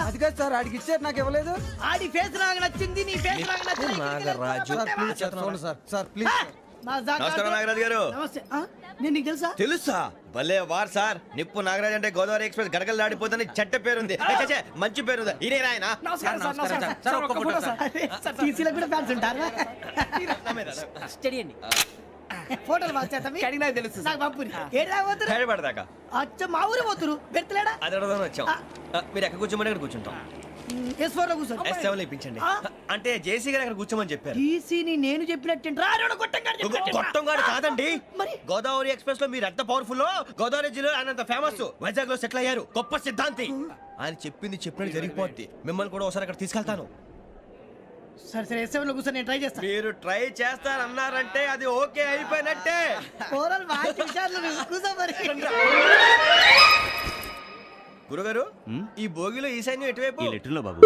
అది కాదు సార్, ఆడికి ఇచ్చారు నాకు ఇవ్వలేదు. ఆడి ఫేస్ నాకు నచ్చింది, నీ ఫేస్ నాకు నచ్చింది. Nagaraju sir please. నమస్కారం నాగరాజు గారు. నమస్తే. నేను నీకు తెలుసా? తెలుసా? భలే వార్ సార్. నిప్పు నాగరాజ్ అంటే గోదావరి ఎక్స్ప్రెస్ గడగలు దాడిపోతుంది చెట్ట పేరుంది. మంచి పేరు. ఇదే ఆయన. నమస్కారం సార్, నమస్కారం సార్. ఒక్క ఫోటో సార్. సార్ టీసీలో కూడా ఫ్యాన్స్ ఉంటారా? స్టడీ అండి. ఫోటోలు మార్చేస్తాం. కడిగినా తెలుసు. నాకు పంపుని. ఏడు రాబోతురు? హైదరాబాద్. అచ్చ మా ఊరు పోతురు. పెడతలేడా? అది అడగదామని వచ్చాం. మీరు ఎక్కడ కూర్చోమని అక్కడ కూర్చుంటాం. S4 లో కూర్చో. S7 ఇప్పించండి. అంటే జేసీ గారు అక్కడ కూర్చోమని చెప్పారు. టీసీని నేను చెప్పినట్టు గొట్టంగాడు కాదండి. గోదావరి ఎక్స్ప్రెస్ లో మీరు ఎంత పవర్ఫుల్, గోదావరి జిల్లా ఆయన ఫేమస్, వైజాగ్ లో సెటిల్ అయ్యారు, గొప్ప సిద్ధాంతి. ఆయన చెప్పింది చెప్పినట్టు జరిగిపోద్ది. మిమ్మల్ని కూడా ఒకసారి అక్కడ తీసుకెళ్తాను. సరే సరే, S7 లో కూర్చొని నేను ట్రై చేస్తాను. మీరు ట్రై చేస్తారన్నారంటే అది ఓకే అయిపోయినట్టే. ఓవరాల్ బాగా చూశారు. కూర్చో మరి. గురుగారు, ఈ భోగిలో ఈశాన్యం ఎటువైపు? బాబు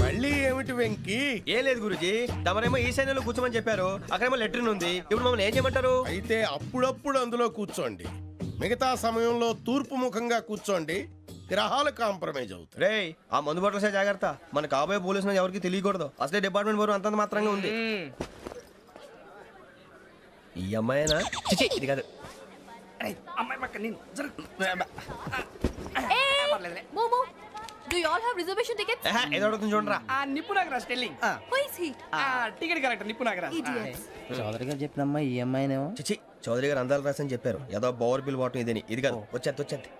మళ్ళీ ఏమిటి వెంకీ? ఏం లేదు గురుజీ, తమరేమో ఈశాన్యంలో కూర్చోమని చెప్పారు, అక్కడేమో లెట్రిన్ ఉంది. ఇప్పుడు మమ్మల్ని ఏం చేయమంటారు? అయితే అప్పుడప్పుడు అందులో కూర్చోండి, మిగతా సమయంలో తూర్పు ముఖంగా కూర్చోండి. గ్రహాలు కాంప్రమైజ్ అవుతాయి. రే, ఆ మందు బట్టలసే జాగ్రత్త. మన కాబోయే పోలీసులు ఎవరికి తెలియకూడదు. అసలే డిపార్ట్మెంట్ బోరు అంతంత మాత్రంగా ఉంది. ఈ అమ్మాయినా? చిచి, ఇది కాదు. అమ్మాయి పక్క నేను. Momo, do you all have reservation tickets? ఏదో అడుగుతుంది చూడరా. నిప్పు Nagaraj telling. Who is he? Ticket correct. నిప్పు నాగరాజ్. Idiots. చౌదరి గారు చెప్పినమ్మా ఈ అమ్మాయినేమో. చిచి, చౌదరి గారు అందాలు రాసని చెప్పారు. ఏదో బోర్ బిల్ వాటం ఇదని. ఇది కాదు. వచ్చేది.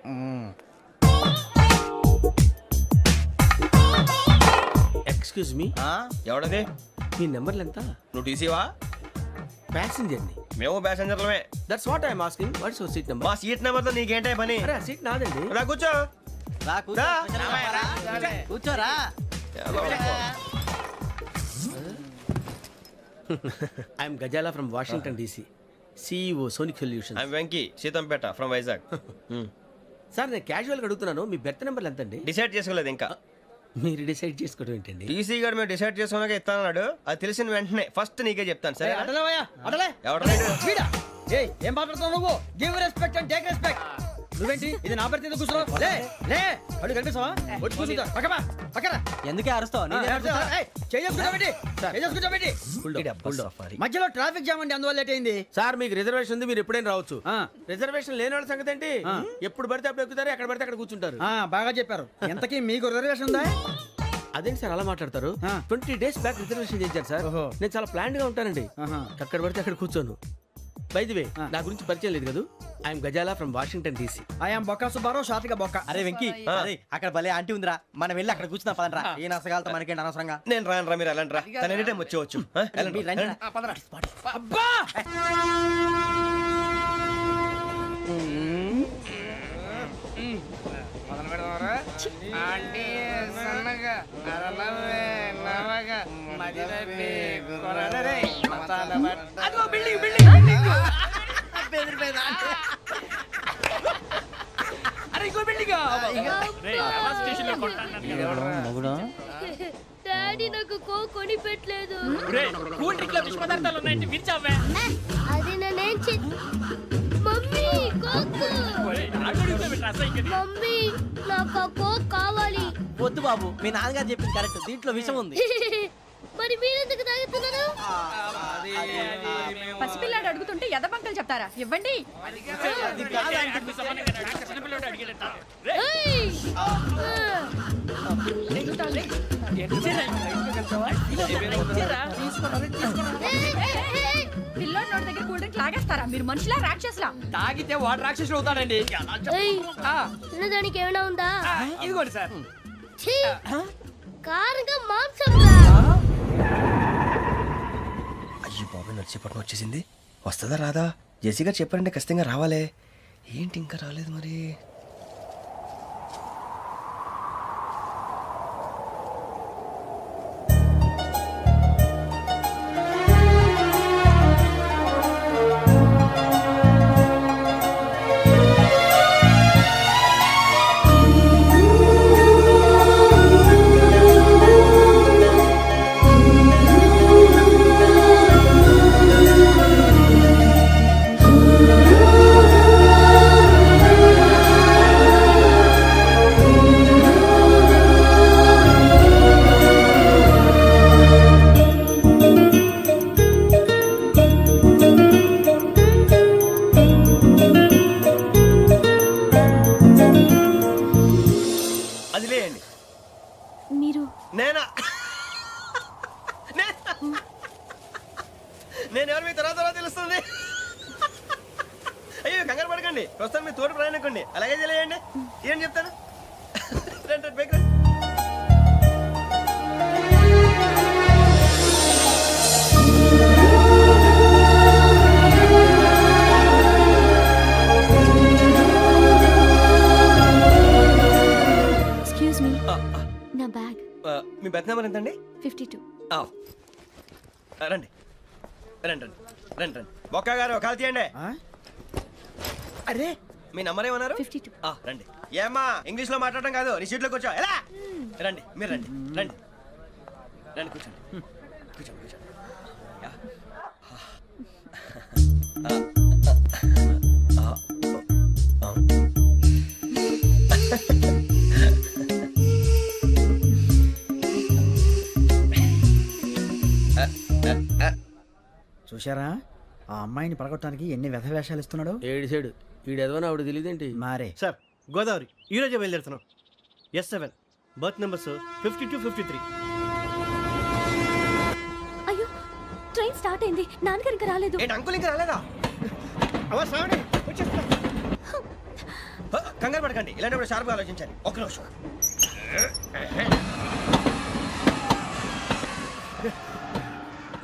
Excuse me, ఎవడది? మీ నెంబర్లు ఎంత? నువ్వు టీసీవా? ప్యాసింజర్ ని. మేము ప్యాసెంజర్లమే. That's what I'm asking. What's your seat number? మా సీట్ నెంబర్ తో నీకేంటే పని? అరే సీట్ నాదండి. రా కూర్చో. రా. కూర్చోరా. I'm Gazala from Washington DC, CEO Sonic Solutions. I'm Venky, Seethampeta from Vizag. Sir నేను క్యాజువల్ గా అడుగుతున్నాను, మీ బెర్త్ నెంబర్లు ఎంత అండి? డిసైడ్ చేసుకోలేదు ఇంకా. మీరు డిసైడ్ చేసుకోవడం ఏంటండి? టీసీ గారు మేము డిసైడ్ చేసుకున్నాక ఇస్తానన్నాడు. అది తెలిసిన వెంటనే ఫస్ట్ నీకే చెప్తాను. సరే? అటలే. ఎవడ? ఏం మాట్లాడుతున్నావు నువ్వు? Give respect and take respect. నువ్వేంటి ఇది నా పరిస్థితి? కూర్చోరా. లే లే, అడుగు కనిపిస్తావా? వచ్చి కూర్చుంటా. పక్కన ఎందుకే అరుస్తావు? మధ్యలో ట్రాఫిక్ జామ్ అండి, అందువల్ల లేట్ అయింది. సార్ మీకు రిజర్వేషన్ ఉంది, మీరు ఎప్పుడైనా రావచ్చు. రిజర్వేషన్ లేని వాళ్ళ సంగతి ఏంటి? ఎప్పుడు పడితే అప్పుడు ఎక్కుతారు, ఎక్కడ పడితే అక్కడ కూర్చుంటారు. బాగా చెప్పారు. ఎంతకీ మీకు రిజర్వేషన్ ఉందా? అదేంటి సార్ అలా మాట్లాడతారు? 20 days బ్యాక్ రిజర్వేషన్ చేశారు సార్. నేను చాలా ప్లాన్డ్ గా ఉంటానండి. అక్కడ పడితే అక్కడ కూర్చోను. బై ది వే, నా గురించి పరిచయం లేదు కదా. I'm Gazala from Washington DC. I'm Bokka Subbarao, షార్ట్గా బొక్క. అరే వెంకీ, అక్కడ భలే ఆంటీ ఉందిరా, మనం వెళ్ళి అక్కడ కూర్చున్నా పదనరా. ఏ నసగాలతో మనకేంటి అనవసరంగా. నేను రాను, మీరు ఎలాంటి రా. తన ఎనీ టైం వచ్చేవచ్చు. అబ్బా డాడీ నాకు కోక్ కొని పెట్టలేదు. అది నేనేం మమ్మీ కోక్. మమ్మీ నాకు ఆ కోక్ కావాలి. వద్దు బాబు, మీ నాన్నగారు చెప్పింది కరెక్ట్, దీంట్లో విషయం ఉంది. మరి మీరెందుకు తాగుతున్నారు? పసిపిల్లాడు అడుగుతుంటే ఎదబంకలు చెప్తారా? ఇవ్వండి. పిల్లోడి నోటి దగ్గర కూల్ డ్రింక్ లాగేస్తారా? మీరు మనుషులా రాక్షసులా? తాగితే వాడు రాక్షసుడు అవుతాడండి. తినడానికి ఏమైనా ఉందా? ఇదిగోండి సార్. కారంగా మాంసం. అయ్యో బాబాయ్, నడిచేపట్నం వచ్చేసింది. వస్తుందా రాదా? జెసీ గారు చెప్పారంటే ఖచ్చితంగా రావాలే. ఏంటి ఇంకా రాలేదు మరి? నేనా నేను ఎవరు మీ తర్వాత తెలుస్తుంది. అయ్యో కంగారు పడకండి, ప్రస్తుతం మీ తోటి ప్రయాణకండి, అలాగే తెలియండి. ఏం చెప్తాను రండి రండి, బైక్ రండి. ఎక్స్క్యూజ్ మీ, నా బ్యాగ్. మీ బెత్ నెంబర్ ఎంతండి? 52. రండి రండి రండి రండి రండి. బొక్క గారు కాల్ తీయండి. అరే మీ నంబర్ ఏమన్నారు? 52. రండి. ఏమ్మా ఇంగ్లీష్ లో మాట్లాడడం కాదు, నీ సీట్లో కూర్చో. ఎలా రండి, మీరు రండి రండి రండి, కూర్చోండి కూర్చోండి కూర్చోండి. యా. చూశారా ఆ అమ్మాయిని పడగొట్టడానికి ఎన్ని వ్యధ వేషాలు ఇస్తున్నాడు. ఏడు సైడు వీడు ఎదవని ఆవిడ తెలియదేంటి. మారే సార్ గోదావరి ఈ రోజే బయలుదేరుతున్నాం. S7 berth numbers 52, 53. అయ్యో, ట్రైన్ స్టార్ట్ అయింది. నాన్నగారు ఇంకా రాలేదు. ఏంటి అంకుల్ ఇంకా రాలేదా? కంగారు పడకండి, ఇలాంటప్పుడు షార్ప్గా ఆలోచించండి. ఒక నిమిషం.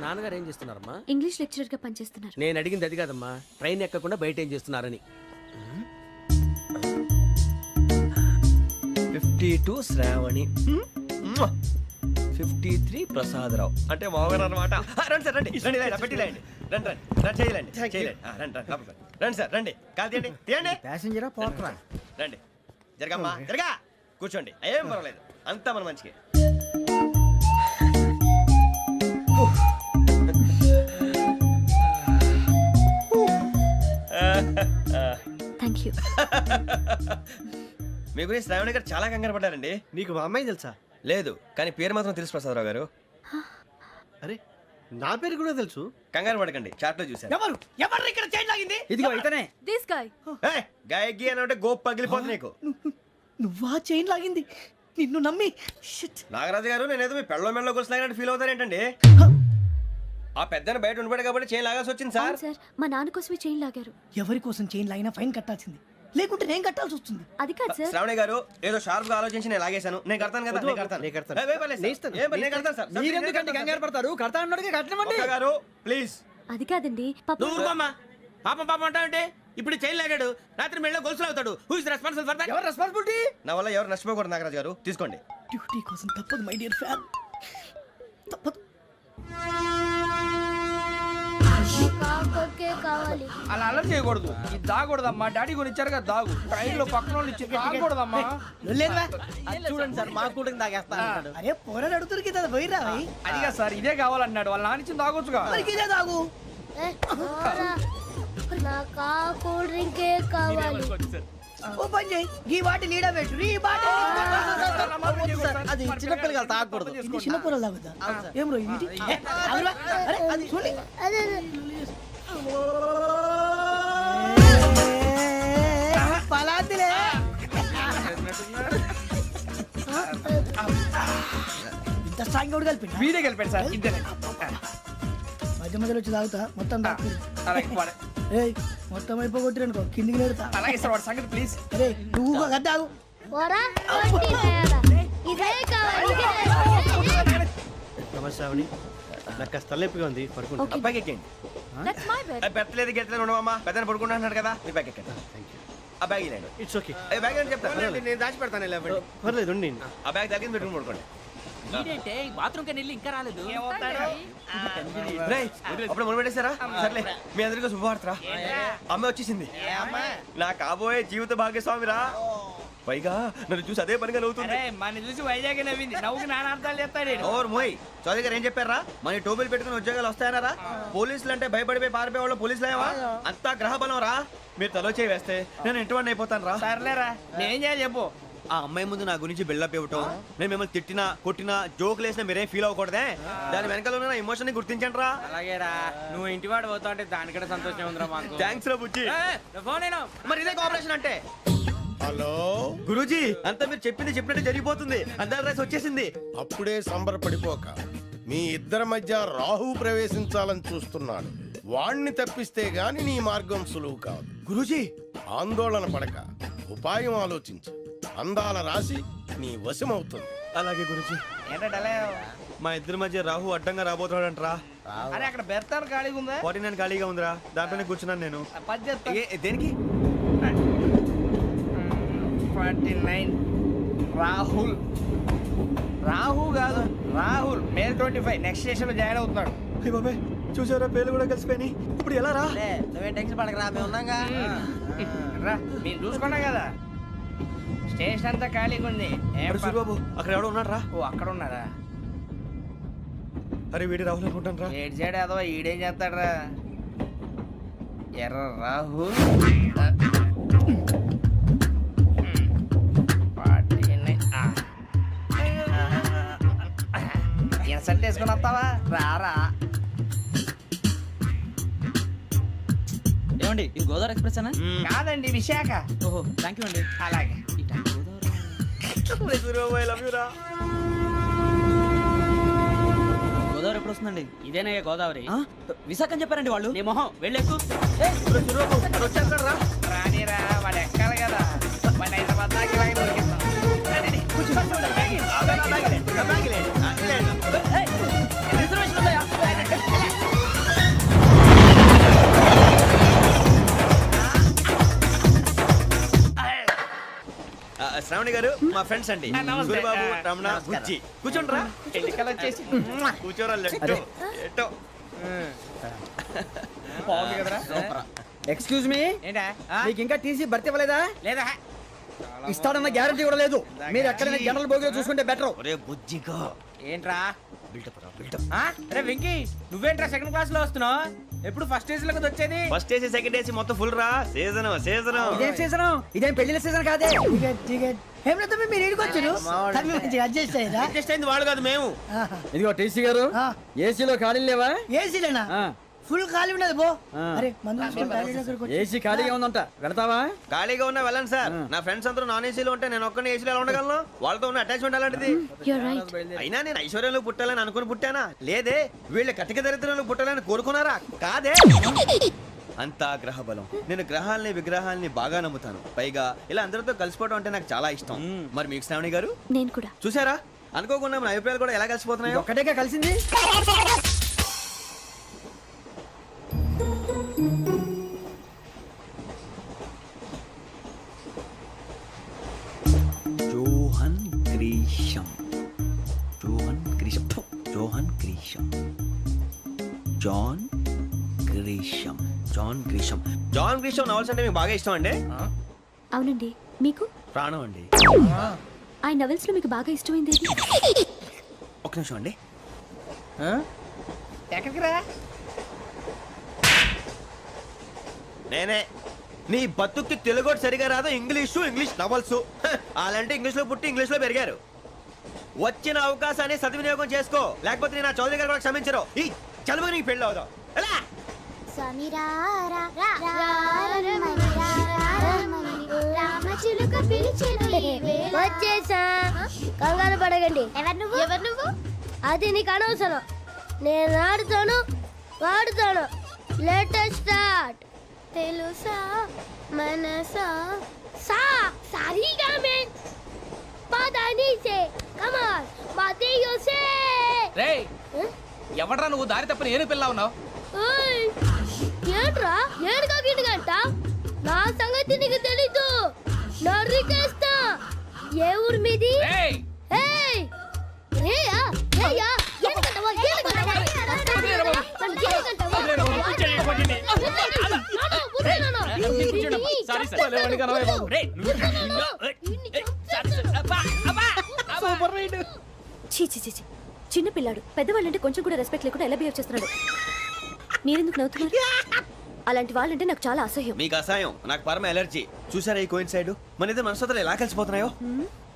నాన్నగారు ఏం చేస్తున్నారమ్మా? ఇంగ్లీష్ లెక్చరర్ గా పనిచేస్తున్నారు. నేను అడిగింది అది కాదమ్మా, ట్రైన్ ఎక్కకుండా బయట ఏం చేస్తున్నారని. 52 శ్రావణి, 53 ప్రసాదరావు అంటే మామగారు అనమాట. రండి సార్ రండి రండి, పెట్టిలేండి. రండి రండి రండి, చేయలేండి చేయలేండి. రండి రండి లోపలికి రండి సార్, రండి కాల్ తీయండి తీయండి. ప్యాసింజరా పోట్రా. రండి జరగమ్మా జరగా, కూర్చోండి, ఏం పర్వాలేదు, అంతా మన మంచికి. Thank you. మీ గురించి శ్రావణి గారు చాలా కంగారు పడ్డారండి. నీకు మా అమ్మాయి తెలుసా? లేదు, కానీ పేరు మాత్రం తెలుసు ప్రసాదరావు గారు. అరే నా పేరు కూడా తెలుసు. కంగారు పడకండి, చాట్ లో చూశాను. ఎవరు ఎవరు ఇక్కడ చైన్ లాగింది? ఇదిగో ఇతనే. This guy. గాయకి అని అంటే గోప్ పగిలిపోతుంది నీకు. నువ్వా చైన్ లాగింది? నిన్ను నమ్మి షిట్. నాగరాజు గారు, నేనేదో మీ పెళ్ళ మెళ్ళ గురిసిలాగినట్టు ఫీల్ అవుతారు ఏంటండి? ఆ పెద్దని బయట ఉండిపోయాడు కాబట్టి చేయి లాగాల్సి వచ్చింది సార్. సార్, మా నాన్న కోసమే చైన్ లాగారు. ఎవరి కోసం చైన్ లాగినా ఫైన్ కట్టాల్సింది, లేకుంటే నేను కట్టాల్సి వస్తుంది. అది కాదు సార్. శ్రావణి గారు ఏదో షార్ప్ గా ఆలోచించి నేను లాగేశాను. నేను కడతాను కదా, నేను కడతాను. ఏ, పర్లేదు సార్. ఏ, నేను కడతాను సార్. మీరెందుకంటే కంగారు పడతారు? కడతా అన్నాడుగా కట్టమండి. ఒక్క గారు ప్లీజ్. అది కాదండి, పాప. నువ్వు ఊరుకోమ్మా. పాపం పాపం అంటావంటే ఇప్పుడు చైన్ లాగాడు, రాత్రి మెళ్ళ గొలుసులు అవుతాడు. Who is responsible for that? ఎవరు రెస్పాన్సిబిలిటీ? నా వల్ల ఎవరు నష్టపోకూడదు నాగరాజు గారు, తీసుకోండి. డ్యూటీ కోసం తప్పదు మై డియర్ ఫ్యాన్, తప్పదు. కావాలి. అలా అలర్ చేయకూడదు. ఇది దాగకూడదమ్మా, డాడీ కొని ఇచ్చారు కదా దాగు. ట్రైన్ లో పక్కన వాళ్ళు ఇచ్చి దాగకూడదమ్మా. లేదురా. చూడండి సార్, మా కూడా తాగేస్తా అన్నాడు. అరే పోరాడు అడుగుతారు కదా, పోయిరా భయ్. అదిగా సార్, ఇదే కావాలన్నాడు. వాళ్ళ నాన్న ఇచ్చింది తాగొచ్చుగా. మరి ఇదే తాగు. నాకు కూల్ డ్రింకే కావాలి. ఓ పని చేయి, ఈ బాటి లీడ పెట్టు. ఈ బాటి అది చిన్నపిల్లలు తాగకూడదు. ఇది చిన్న పొరలు తాగుతా. ఏం రో ఇది? ఆగురా. అరే అది చూడండి. అదే పలాతిలే. ఇంత స్ట్రాంగ్ కూడా కలిపి వీడే గెలిపాడు సార్, ఇద్దరే. మధ్య మధ్యలో వచ్చి తాగుతా, మొత్తం తాగు. అలాగే వాడు. ఏయ్ మొత్తం అయిపోగొట్టిరనుకో కిందికి నేడుతా. అలాగే సార్, వాడు సంగతి ప్లీజ్. అరే నువ్వు గద్దాగు. పోరా, కొట్టి తయారా. ఇదే కావాలి, ఇదే. నమస్తే శ్రావణి, నాకు కాస్త తలెప్పిగా ఉంది, పడుకుంటా. Okay. బ్యాగ్ ఎక్కండి. That's my bed. పెట్టలేదు గెట్టలేదు ఉండవమ్మా, పెద్దని పడుకుంటున్నాడు కదా, మీ బ్యాగ్ ఎక్కండి. ఆ బ్యాగ్ ఇలాండి. It's okay. బ్యాగ్ అని చెప్తాను. నేను దాచి పెడతాను. పర్లేదు ఉండి. ఆ బ్యాగ్ తగ్గింది పెట్టుకుని పడుకోండి. బాత్రూమ్ కి వెళ్ళి ఇంకా రాలేదు. రేయ్, అప్పుడు మొదలు పెట్టేశారా? సర్లే, మీ అందరికీ శుభవార్తరా. అమ్మ వచ్చేసింది, నా కాబోయే జీవిత భాగ్యస్వామిరా. పైగా నన్ను చూసి అదే పనిగా నవ్వుతుంది. మన చూసి వైజాగ్ నవ్వింది. నవ్వుకి నాన్న అర్థాలు చెప్తాడు. ఓర్ మోయ్, చౌదరి గారు ఏం చెప్పారా? మన టోబీలు పెట్టుకుని ఉద్యోగాలు వస్తాయనరా? పోలీసులు అంటే భయపడిపోయి పారిపోయే వాళ్ళు పోలీసులేవా? అంతా గ్రహ బలం రా. మీరు తలో చేయి వేస్తే నేను ఇంటివాడిని అయిపోతాను రా. సర్లేరా, నేనేం చేయాలి చెప్పు. ఆ అమ్మాయి ముందు నా గురించి బిల్డప్ ఇవ్వటం, నేను మిమ్మల్ని తిట్టినా కొట్టినా జోకులు వేసినా మీరేం ఫీల్ అవ్వకూడదే. దాని వెనకాల ఉన్న ఎమోషన్ ని గుర్తించండి రా. అలాగేరా, నువ్వు ఇంటివాడు పోతా అంటే దానికంటే సంతోషం ఉందిరా మాకు. థ్యాంక్స్ రా బుజ్జి. ఫోన్ అయినా మరి ఇదే కోఆపరేషన్ అంటే. హలో గురూజీ అంతా మీరు చెప్పింది చెప్పినట్టు జరిగిపోతుంది అందాల రైస్ వచ్చేసింది. అప్పుడే సంబరపడిపోక మీ ఇద్దరి మధ్య రాహు ప్రవేశించాలని చూస్తున్నాడు. వాణ్ణి తప్పిస్తే గాని నీ మార్గం సులువు కాదు. గురూజీ ఆందోళన పడక ఉపాయం ఆలోచించు. అందాల రాశి నీ వశమవుతుంది. అలాగే గురూజీ. ఏంటంటే మా ఇద్దరి మధ్య రాహు అడ్డంగా రాబోతున్నాడంట్రా. అరే అక్కడ బెర్తాను ఖాళీగా ఉందా? 49 ఖాళీగా ఉందిరా, దాంట్లోనే కూర్చున్నాను నేను. పది చేస్తా. దేనికి? 49 రాహుల్. రాహు కాదు రాహుల్. మే 25 నెక్స్ట్ స్టేషన్ లో జాయిన్ అవుతున్నాడు. అయ్య బాబాయ్, చూసారా పేర్లు కూడా కలిసిపోయినాయి. ఇప్పుడు ఎలా రా? నువ్వేం టెన్షన్ పడకరా, మేము ఉన్నాగా. రా మీరు చూసుకున్నాం కదా, స్టేషన్ అంతా ఖాళీగా ఉంది. ఏం అరే సూరిబాబు, అక్కడ ఎవడో ఉన్నాడు రా. ఓ అక్కడ ఉన్నారా? అరే వీడి రాహుల్ అనుకుంటాను రా. ఏడు సైడ్ ఏదో ఈడేం చేస్తాడరా? ఎర్ర రాహు ఇన్సల్ట్ వేసుకుని వస్తావా? రారా. ఏమండి ఇది గోదావరి ఎక్స్ప్రెస్ అనా? కాదండి విశాఖ. ఓహో థ్యాంక్ యూ అండి. అలాగే. సూరిబాబు, I love you రా. గోదావరి ఎప్పుడు వస్తుందండి? ఇదేనయ్య గోదావరి. విశాఖ అని చెప్పారండి వాళ్ళు. నీ మొహం వెళ్ళెక్కు. సూరిబాబు, అక్కడ వచ్చేస్తాడు రా. రానిరా, వాడు ఎక్కాలి కదా. వాడిని హైదరాబాద్ దాకా ఇలాగే దొరికిస్తాం. రండి, కూర్చో. రిజర్వేషన్ ఉందయ్యా? శ్రావణి గారు మా ఫ్రెండ్స్ అండి. నమస్తే. సూరిబాబు, రమణ, బుజ్జి. కూర్చోండి రా. ఎన్నికలు వచ్చేసి కూర్చోరా. లెట్టో ఎట్టో. బాగుంది కదరా? ఎక్స్క్యూజ్ మీ, ఏంటా? మీకు ఇంకా టీసీ భర్తీ ఇవ్వలేదా? లేదా ఇస్తాడన్న గ్యారంటీ కూడా లేదు. మీరు ఎక్కడైనా జనరల్ బోగిలో చూసుకుంటే బెటర్. ఒరే బుజ్జిగా, ఏంట్రా? బిల్డప్ రా, బిల్డప్. అరే వెంకీ, నువ్వేంట్రా సెకండ్ క్లాస్ లో వస్తున్నావు? ఎప్పుడు ఫస్ట్ ఏజ్ లో కదా వచ్చేది? ఫస్ట్ ఏసీ సెకండ్ ఏసీ మొత్తం ఫుల్ రా. Season season. ఇదేం సీజన్? ఇదేం పెళ్లిన సీజన్ కాదే. ఏమిటో మీరు ఇడికొచ్చారు అడ్జస్ట్ అయ్యారా? అడ్జస్ట్ అయింది వాళ్ళు కాదు, మేము. ఇదిగో టీసీ గారు, ఏసీలో ఖాళీ లేవా? ఏసీలేనా? ఫుల్ ఖాళీ ఉన్నది బో. అరే మందు తీసుకొని టాయిలెట్ దగ్గరకు వచ్చి. ఏసీ ఖాళీగా ఉందంట, వెళతావా? ఖాళీగా ఉన్నా వెళ్ళండి సార్. నా ఫ్రెండ్స్ అందరూ నాన్ ఏసీలో ఉంటే నేను ఒక్కనే ఏసీలో ఎలా ఉండగలను? వాళ్ళతో ఉన్న అటాచ్మెంట్ అలాంటిది. You're right. అయినా నేను ఐశ్వర్యంలో పుట్టాలని అనుకుని పుట్టానా? లేదే. వీళ్ళ కటిక దరిద్రంలో పుట్టాలని కోరుకున్నారా? కాదే. అంతా గ్రహ బలం. నేను గ్రహాలని విగ్రహాలని బాగా నమ్ముతాను. పైగా ఇలా అందరితో కలిసిపోవడం అంటే నాకు చాలా ఇష్టం. మరి మీకు శ్రావణి గారు? నేను కూడా. చూసారా, అనుకోకుండా మన అభిప్రాయాలు కూడా ఎలా కలిసిపోతున్నాయి. ఒక్కటేగా కలిసింది. Johan Grisham, Johan Grisham, Johan Grisham, John Grisham, John Grisham. John Grisham novels అంటే మీకు బాగా ఇష్టం అండి? అవునండి. మీకు? ప్రాణం అండి. ఆ నవెల్స్ లో మీకు బాగా ఇష్టమైంది ఏది? ఒక్క నిమిషం అండి. ఎక్కడికి రా? నేనే. నీ బతుక్కి తెలుగు సరిగా రాదు, ఇంగ్లీష్ నవల్స్. అలాంటి ఇంగ్లీష్ లో పుట్టి ఇంగ్లీష్ లో పెరిగారు. వచ్చిన అవకాశాన్ని సద్వినియోగం చేసుకో, లేకపోతే నేను నా చౌదరి గారు కూడా క్షమించరు. ఈ చదువు నీకు పెళ్ళి అవుదాం. ఎలా? వచ్చేసా, కంగారు పడకండి. ఎవరు నువ్వు? అది నీకు అనవసరం. నేను ఆడుతాను, వాడుతాను. Let start. తెలుసా మనసా సా సారీగా మెన్ పదని సే కమాన్ మాదేయో సే. రేయ్, ఎవడ్రా నువ్వు? దారి తప్పని ఏను పిల్ల ఉన్నావు? ఓయ్ ఏంట్రా ఏడుగా గిడుగంట? నా సంగతి నీకు తెలీదు. నరికేస్తా. ఏ ఊరు మీది? రేయ్, ఏయ్ రేయా రేయా ఏడుగంటవా ఏడుగంటవా చిన్న పిల్లాడు పెద్దవాళ్ళంటే కొంచెం కూడా రెస్పెక్ట్ లేకుండా ఎలా బిహేవ్ చేస్తున్నాడు. మీరెందుకు నవ్వుతున్నారు? అలాంటి వాళ్ళంటే నాకు చాలా అసహ్యం. మీకు అసహాయం, నాకు పరమ ఎలర్జీ. చూసారా ఈ కోయిన్సైడ్? మన ఇద్దరు మనస్తత్వాలు ఎలా కలిసిపోతున్నాయో.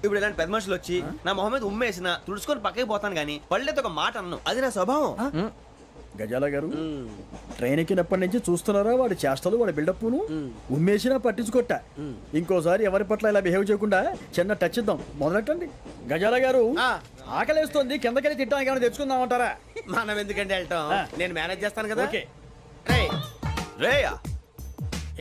ఇప్పుడు ఇలాంటి పెద్ద మనుషులు వచ్చి నా మొహం మీద ఉమ్మేసిన తుడుచుకొని పక్కకి పోతాను, కానీ పళ్ళేతో ఒక మాట అన్ను. అది నా స్వభావం. గజాల గారు ట్రైన్ ఎక్కినప్పటి నుంచి చూస్తున్నారా వాడి చేష్టలు వాడి బిల్డప్ను ఉమ్మేసినా పట్టించుకోట ఇంకోసారి ఎవరి పట్ల ఇలా బిహేవ్ చేయకుండా చిన్న టచ్ ఇద్దాం మొదలెట్టండి గజాల గారు ఆకలేస్తోంది కిందకెళ్ళి తిట్టడానికి ఏమైనా తెచ్చుకుందామంటారా మనం ఎందుకంటే వెళ్తాం నేను మేనేజ్ చేస్తాను కదా. ఓకే రేయ్, రేయా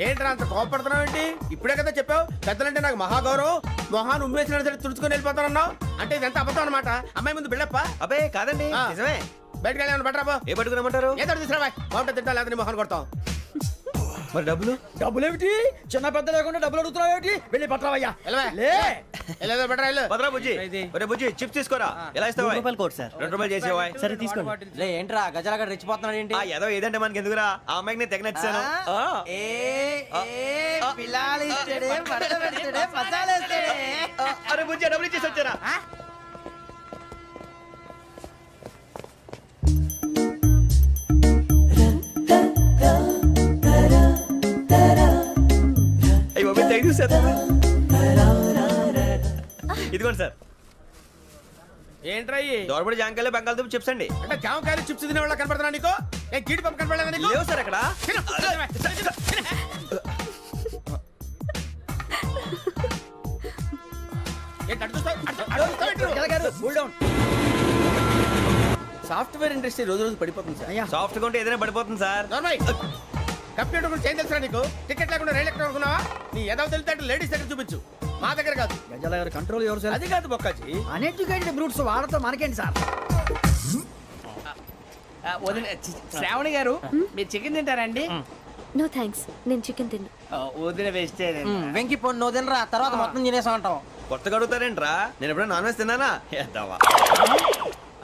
ఏంట్రా అంత కోపడుతున్నావు ఏంటి? ఇప్పుడే కదా చెప్పావు పెద్దలంటే నాకు మహాగౌరవం, మొహాన్ని ఉమ్మేసిన సరే తుడుచుకొని వెళ్ళిపోతానన్నావు. అంటే ఇదంతా అబద్ధం అనమాట. అమ్మాయి ముందు బిల్డప్ప. అబ్బే కాదండి ఆ. నిజమే. బయటకు వెళ్ళి బట్రాబో. ఏ పట్టుకురమ్మంటారు? ఏదో తీసుకురా బాగుంటుంది తింటా లేదా నీ మొహాన్ని కొడతాం. మరి డబ్బులు డబ్బులు ఏమిటి చిన్న పెద్ద లేకుండా డబ్బులు అడుగుతున్నావు ఏమిటి వెళ్ళి పట్టరావయ్యా వెళ్ళవా? లే వెళ్ళేదో బట్రా వెళ్ళు. భద్రా బుజ్జి ఒరే బుజ్జి చిప్స్ తీసుకోరా. ఎలా ఇస్తావా? 2 రూపాయలు కోట్ సార్. 2 రూపాయలు చేసేవా? సరే తీసుకోండి. లే ఏంట్రా గజాల గడ రెచ్చిపోతున్నాడు ఏంటి? ఆ ఏదో ఏదంటే మనకి ఎందుకురా, ఆ అమ్మాయికి నేను తెగ నచ్చాను. అరే బుజ్జి డబ్బులు ఇచ్చేసి వచ్చారా? అయ్యో తెగ చూసారా? ఇదిగోండి సార్. ఏంట్రా ఇయి? దోరబడి జాంకాయలు బంగాళదుంప చిప్స్ అండి. అంటే జామకాయలు చిప్స్ తినే వాళ్ళ కనపడుతున్నా నీకు? ఏ గీడి పంప కనపడలేదా నీకు? లేవు సార్ అక్కడ. తిను, తిను, తిను, తిను. ఏంటి అటు చూస్తావు? అటు చూస్తావు ఏంటి నువ్వు? గజాల గారు కూల్ డౌన్ సాఫ్ట్వేర్ ఇండస్ట్రీ రోజు రోజు పడిపోతుంది సార్. అయ్యా సాఫ్ట్ గా ఉంటే ఏదైనా పడిపోతుంది సార్. నార్మల్ కంప్యూటర్ గురించి ఏం తెలుసా నీకు? టికెట్ లేకుండా రైలు ఎక్కడ అనుకున్నావా? నీ ఏదో తెలితే అంటే లేడీస్ దగ్గర చూపించు, మా దగ్గర కాదు. గజాల గారు కంట్రోల్ ఎవరు సార్ అది కాదు బొక్కాజీ. అన్ఎడ్యుకేటెడ్ బ్రూట్స్ వాడతో మనకేంటి సార్ శ్రావణి గారు మీరు చికెన్ తింటారండి? నో థ్యాంక్స్ నేను చికెన్ తిన్నా. వదిన వేస్తే వెంకి పొన్ను నువ్వు తినరా, తర్వాత మొత్తం తినేసా ఉంటాం. కొత్తగా అడుగుతారేంట్రా? నేను ఎప్పుడైనా నాన్ వెజ్ తిన్నానా? ఎద్దావా.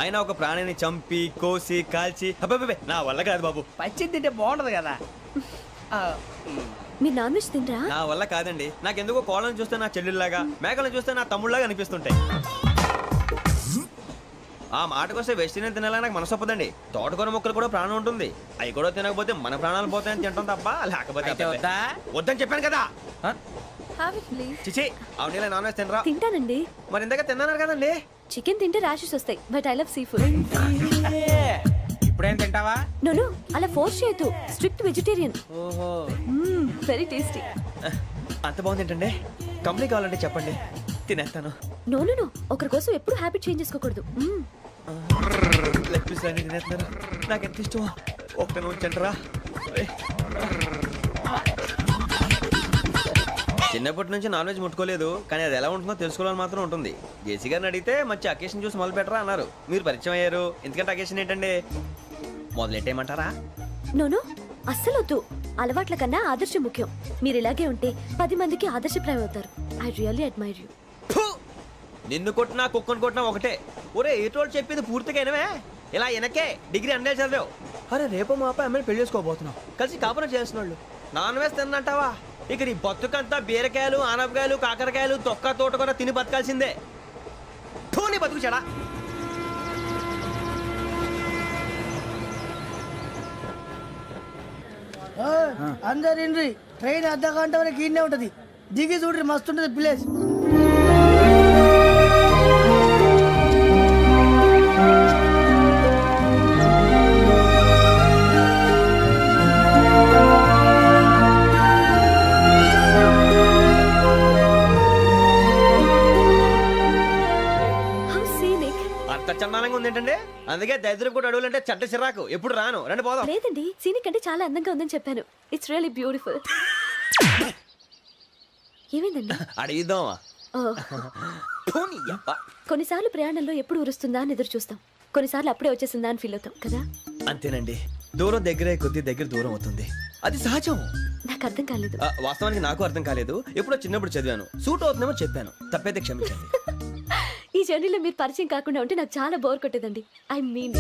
అయినా ఒక ప్రాణిని చంపి కోసి కాల్చి అబ్బబ్బబ్బే, నా వల్ల కాదు బాబు. పచ్చి తింటే బాగుంటది కదా. మీరు నాన్ వెజ్ తినరా? నా వల్ల కాదండి. నాకెందుకో కోళ్ళని చూస్తే నా చెల్లెళ్ళలాగా, మేకలను చూస్తే నా తమ్ముళ్ళలాగా అనిపిస్తుంటాయి. ఆ మాటకొస్తే వెస్టిరియన్ తినాలని నాకు మనసు ఒప్పదండి. తోటకూర మొక్కలు కూడా ప్రాణం ఉంటుంది. అవి కూడా తినకపోతే మన ప్రాణాలు పోతాయని తింటాం తప్ప లేకపోతే అబ్బబ్బే. వద్దని చెప్పాను కదా. Have it, please. చిచి అవునీ నాన్ వెజ్ తినరా? తింటానండి. మరి ఇందాక తిన్నాను కదండి. చికెన్ తింటే ర్యాషెస్ వస్తాయి but I love sea food. ఇప్పుడేం తింటావా? నో అలా ఫోర్స్ చేయొద్దు. Strict vegetarian. ఓహో వెరీ టేస్టీ. అంత బాగుంది ఏంటండి? కంప్లీట్ కావాలంటే చెప్పండి, తినేస్తాను. నో ఒకరి కోసం ఎప్పుడు హ్యాబిట్ చేంజ్ చేసుకోకూడదు. లెగ్ పీస్ అన్ని తినేస్తున్నాను. నాకు ఎంత ఇష్టం. ఒకటే ఉంచండిరా. చిన్నప్పటి నుంచి నాన్ వెజ్ ముట్టుకోలేదు, కానీ అది ఎలా ఉంటుందో తెలుసుకోవాలని మాత్రం ఉంటుంది. జేసీ గారిని అడిగితే మంచి అకేషన్ చూసి మొదలు పెట్టరా అన్నారు. మీరు పరిచయం అయ్యారు, ఎందుకంటే అకేషన్ ఏంటండి? మొదలెట్టేయమంటారా? నో అస్సలు వద్దు. అలవాట్ల కన్నా ఆదర్శం ముఖ్యం. మీరు ఇలాగే ఉంటే 10 మందికి ఆదర్శప్రాయం అవుతారు. I really admire you. నిన్ను కొట్టినా కుక్కను కొట్టినా ఒకటే. ఒరే ఏటోళ్ళు చెప్పింది పూర్తిగా వినవే. ఇలా వెనకే డిగ్రీ అన్నే చదివావు. అరే రేపు మా అబ్బాయి అమ్మాయిని పెళ్లి చేసుకోబోతున్నావు, కలిసి కాపురం చేసిన వాళ్ళు నాన్ వెజ్ తిన్నంటావా? ఇక నీ బతుకంతా బీరకాయలు ఆనపకాయలు కాకరకాయలు తొక్క తోట కూడా తిని బతకాల్సిందే. నీ బతుకు చెడా. అందరు ఇండ్రి ట్రైన్ అర్ధ గంట వరకు ఇన్నే ఉంటది. దిగి చూడ్రి మస్తు ఉంటది ప్లేస్. How scenic. అంత చందానంగా ఉంది ఏంటంటే? అందుకే దరిద్రం కూడా అడవులంటే చెడ్డ చిరాకు. ఎప్పుడు రాను, రండి పోదాం. లేదండి సీనిక్ అంటే చాలా అందంగా ఉందని చెప్పాను. It's really beautiful. ఏమైందండి? అడిగిద్దామా? కొన్నిసార్లు ప్రయాణంలో ఎప్పుడు ఉరుస్తుందా అని ఎదురు చూస్తాం, కొన్నిసార్లు అప్పుడే వచ్చేసిందా అని ఫీల్ అవుతాం కదా. అంతేనండి, దూరం దగ్గరే కొద్ది దగ్గర దూరం అవుతుంది. అది సహజం. నాకు అర్థం కాలేదు. వాస్తవానికి నాకు అర్థం కాలేదు. ఎప్పుడో చిన్నప్పుడు చదివాను, సూట్ అవుతుందేమో చెప్పాను. తప్పైతే క్షమించండి. ఈ జర్నీలో మీరు పరిచయం కాకుండా ఉంటే నాకు చాలా బోర్ కొట్టేదండి. ఐ మీన్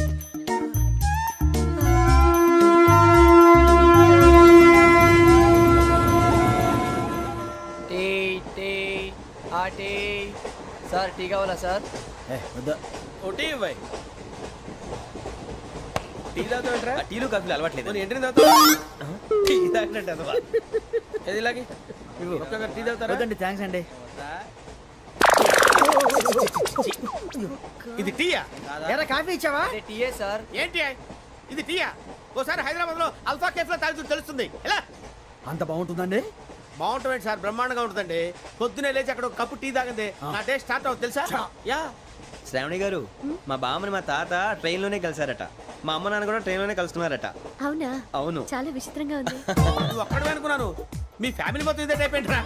సార్ టీ కావాలా సార్? ఒకటి ఇవ్వాయి. టీ తాగుతావేంట్రా? టీలు కాఫీలు అలవాట్లేదు. ఎంట్రీ తాగుతావా? టీ తాగినట్టు అదవా. ఏది ఇలాగే ఒక్కొక్కరు టీ తాగుతారా? వద్దండి థ్యాంక్స్ అండి. ఇది టీయా? ఎరా కాఫీ ఇచ్చావా? టీయే సార్. ఏంటి ఇది టీయా? ఓసారి హైదరాబాద్ లో అల్ఫా కేఫ్ లో తాగుతూ తెలుస్తుంది ఎలా? అంత బాగుంటుందండి? బాగుంటుంది సార్, బ్రహ్మాండంగా ఉంటుందండి. పొద్దునే లేచి అక్కడ ఒక కప్పు టీ తాగింది నా డే స్టార్ట్ అవుతుంది తెలుసా? యా. శ్రావణి గారు మా బామ్మని మా తాత ట్రైన్ లోనే కలిసారట, మా అమ్మ నాన్న కూడా ట్రైన్ లోనే కలుస్తున్నారట. అవునా? అవును. చాలా విచిత్రంగా ఉంది. నువ్వు ఒక్కడే అనుకున్నాను, మీ ఫ్యామిలీ మొత్తం ఇదే టైప్ ఏంట్రా?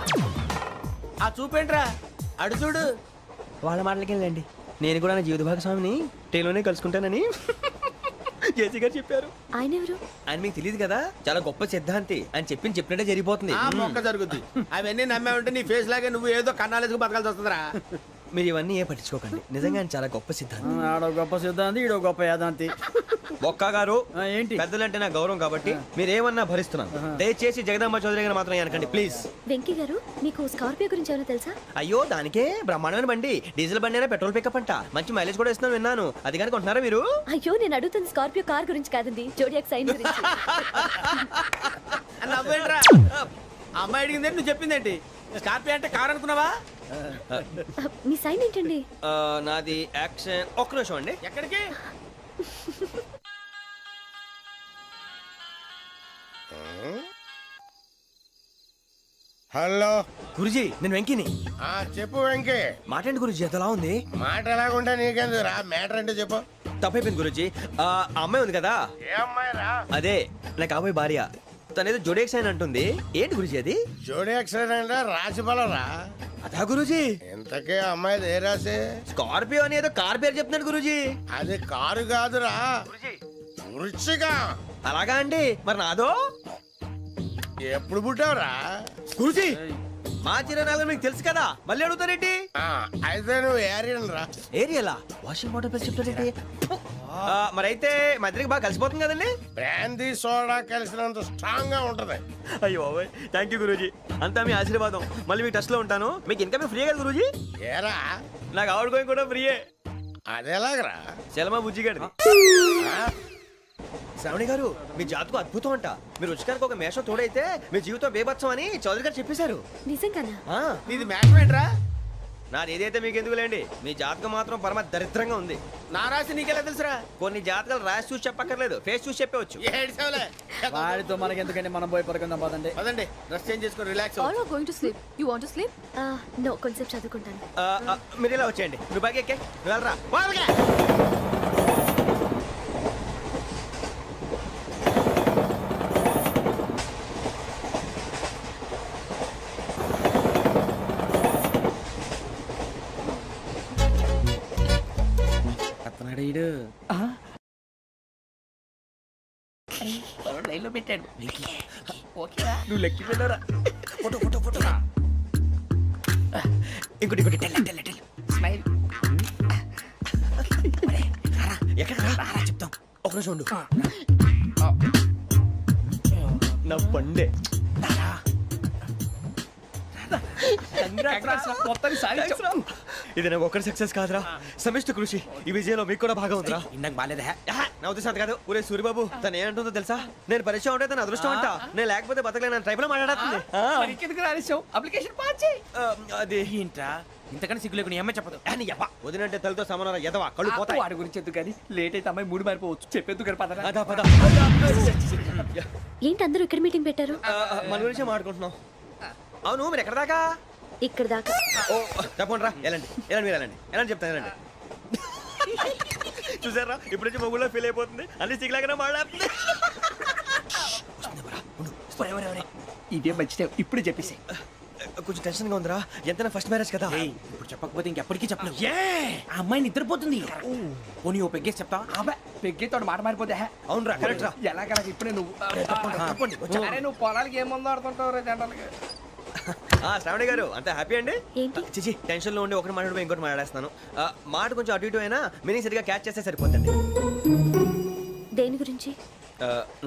ఆ చూపేంట్రా, అడు చూడు. వాళ్ళ మాటలకి వెళ్ళండి, నేను కూడా నా జీవిత భాగస్వామిని ట్రైన్ లోనే కలుసుకుంటానని జేసీ గారు చెప్పారు. ఆయన ఎవరు? ఆయన మీకు తెలియదు కదా, చాలా గొప్ప సిద్ధాంతి అని చెప్పినట్టే జరిగిపోతుంది. ఆ మొక్క జరుగుద్ది. అవన్నీ నమ్మే ఉంటే నీ ఫేస్ లాగే నువ్వు ఏదో కన్నాలేసుకు బతకాల్సి వస్తుందిరా. మీరు ఇవన్నీ ఏ పట్టించుకోకండి, నిజంగా ఆయన చాలా గొప్ప సిద్ధాంతి. ఆడో గొప్ప సిద్ధాంతి, ఈడో గొప్ప యాదాంతి. బొక్క గారు ఏంటి? పెద్దలంటే నా గౌరవం కాబట్టి మీరు ఏమన్నా భరిస్తున్నాను. దయచేసి జగదాంబ చౌదరి గారు మాత్రం అనకండి ప్లీజ్. వెంకీ గారు, మీకు స్కార్పియో గురించి ఏమైనా తెలుసా? అయ్యో దానికే బ్రహ్మాండమైన బండి, డీజిల్ బండి అయినా పెట్రోల్ పికప్ అంట, మంచి మైలేజ్ కూడా ఇస్తున్నాను విన్నాను. అది కానీ కొంటున్నారా మీరు? అయ్యో, నేను అడుగుతుంది స్కార్పియో కార్ గురించి కాదండి, జోడియాక్ సైన్ గురించి. నవ్వేంట్రా? ఆ అమ్మాయి అడిగింది నువ్వు చెప్పిందేంటి? స్కార్పియో అంటే కార్ అనుకున్నావా? మీ సైన్ ఏంటండి? నాది యాక్షన్. ఒక్క నిమిషం అండి. ఎక్కడికి? హలో గురుజీ నేను వెంకిని. చెప్పు వెంకీ. మాటండి గురుజీ, ఎంతలా ఉంది? మాట ఎలాగుంటా నీకెందుకు రా, మ్యాటర్ అంటే చెప్పు. తప్పైపోయింది గురుజీ. ఆ అమ్మాయి ఉంది కదా, ఏ అమ్మాయి రా? అదే నా కాబోయే భార్య. తనేదో జోడేక్స్ అని అంటుంది. ఏంటి గురుజీ అది? జోడి యాక్సిడెంట్ రాసి బలరా. అదా గురుజీ? ఇంతకే అమ్మాయి ఏ రాసి? స్కార్పియో అని ఏదో కార్ పేరు చెప్తున్నాడు గురుజీ. అది కారు కాదురా, వృచ్చిక. అలాగా అండి, మరి నాదో? ఎప్పుడు పుట్టావురా? గురుజీ మా చిరనాలు మీకు తెలుసు కదా, మళ్ళీ అడుగుతారేంటి? అయితే నువ్వు ఏరియన్ రా. ఏరియలా? వాషింగ్ వాటర్ పేరు చెప్తారేంటి? మరైతే మా ఇద్దరికి బాగా కలిసిపోతుంది కదండి. బ్రాందీ సోడా కలిసినంత స్ట్రాంగ్ గా ఉంటది. అయ్యో థ్యాంక్ యూ గురూజీ, అంతా మీ ఆశీర్వాదం. మళ్ళీ మీకు టచ్ లో ఉంటాను. మీకు ఇంకా ఫ్రీ కదా గురూజీ? ఏరా నాకు ఆవిడ గోయింగ్ కూడా ఫ్రీయే. అదెలాగరా? చలమా బుజ్జి గారిది. శ్రావణి గారు మీ జాతకు అద్భుతం అంట. మీరు రుచికారికి ఒక మేషం తోడైతే మీ జీవితం బేబత్సం అని చౌదరి గారు చెప్పేశారు. నిజంగానా? నీది మ్యాటర్ ఏంట్రా? నాది ఏదైతే మీకు ఎందుకులేండి, మీ జాతకం మాత్రం పరమ దరిద్రంగా ఉంది. నా రాసి నీకెలా తెలుసురా? కొన్ని జాతకాలు రాసి చూసి చెప్పక్కర్లేదు, ఫేస్ చూసి చెప్పవచ్చు. ఏడ్చావులే. వాడితో మనకి ఎందుకండి, మనం పోయి పడుకుందాం పదండి. పదండి, డ్రెస్ చేంజ్ చేసుకొని relax. All are going to sleep. You want to sleep? No, కొంచెం చదువుకుంటాను. మీరు ఇలా వచ్చేయండి. నువ్వు బాగా ఎక్కే, నువ్వు వెళ్ళరా. వాళ్ళకే. లైన్లో పెట్టాడు. ఓకేనా? నువ్వు లెక్కి వెళ్ళరా. Photo photo photo. ఇంకోటి ఇంకోటి. స్మైల్. ఎక్కడ రారా చెప్తాం. ఒక నిమిషం ఉండు. నా పండే. మొత్తాన్ని సాధించాం. ఇది నాకు ఒక్కరి సక్సెస్ కాదురా, సమిష్టి కృషి. ఈ విజయంలో మీకు కూడా భాగం ఉందిరా. ఇందాక బాగాలేదా? నా ఉద్దేశం అంత కాదు. ఊరే సూరిబాబు తను ఏమంటుందో తెలుసా? నేను పరిచయం ఉంటే తన అదృష్టం అంట, నేను లేకపోతే బతకలేను ట్రైబ్ లో మాట్లాడుతుంది. ఎందుకు రాలేసావు? అప్లికేషన్ పాస్ చేయి. అది ఏంట్రా ఇంతకన్నా సిగ్గు లేకుండా ఏమై చెప్పదు. వదినంటే తలతో సమానం ఎదవా, కళ్ళు పోతాయి. వాడి గురించి ఎందుకు కానీ లేట్ అయితే అమ్మాయి మూడు మారిపోవచ్చు. చెప్పేందుకు గారు పద. అదా పద. ఏంటి అందరూ ఇక్కడ మీటింగ్ పెట్టారు? మన గురించే మాట్లాడుకుంటున్నాం. అవును మీరు ఎక్కడ దాకా? ఇక్కడ దాకా. ఓ తప్పకుండా రా, వెళ్ళండి వెళ్ళండి, మీరు వెళ్ళండి వెళ్ళండి చెప్తాను, వెళ్ళండి. చూసారా ఇప్పుడు నుంచి మొగుల్లో ఫీల్ అయిపోతుంది, అన్ని సిగ్లాగానే మాట్లాడుతుంది. ఇదే మంచి టైం, ఇప్పుడు చెప్పేసి. కొంచెం టెన్షన్ గా ఉందిరా, ఎంతైనా ఫస్ట్ మ్యారేజ్ కదా. ఇప్పుడు చెప్పకపోతే ఇంకెప్పటికీ చెప్పలేవు. ఆ అమ్మాయి నిద్రపోతుంది. పోనీ ఓ పెగ్గేసి చెప్తా. పెగ్గేతో మాట మారిపోతే. అవునురా, కరెక్ట్ రా. ఎలాగలా ఇప్పుడే నువ్వు అరే నువ్వు పొలాలకి ఏముందో ఆడుతుంటావు రే జంటలకి. శ్రావణి గారు అంత హ్యాపీ అండి? ఏంటి? చిచి టెన్షన్ లో ఉండి ఒకటి మాట్లాడిపోయి ఇంకోటి మాట్లాడేస్తున్నాను. మాట కొంచెం అటు ఇటు అయినా మీనింగ్ సరిగా క్యాచ్ చేస్తే సరిపోతుంది. దేని గురించి?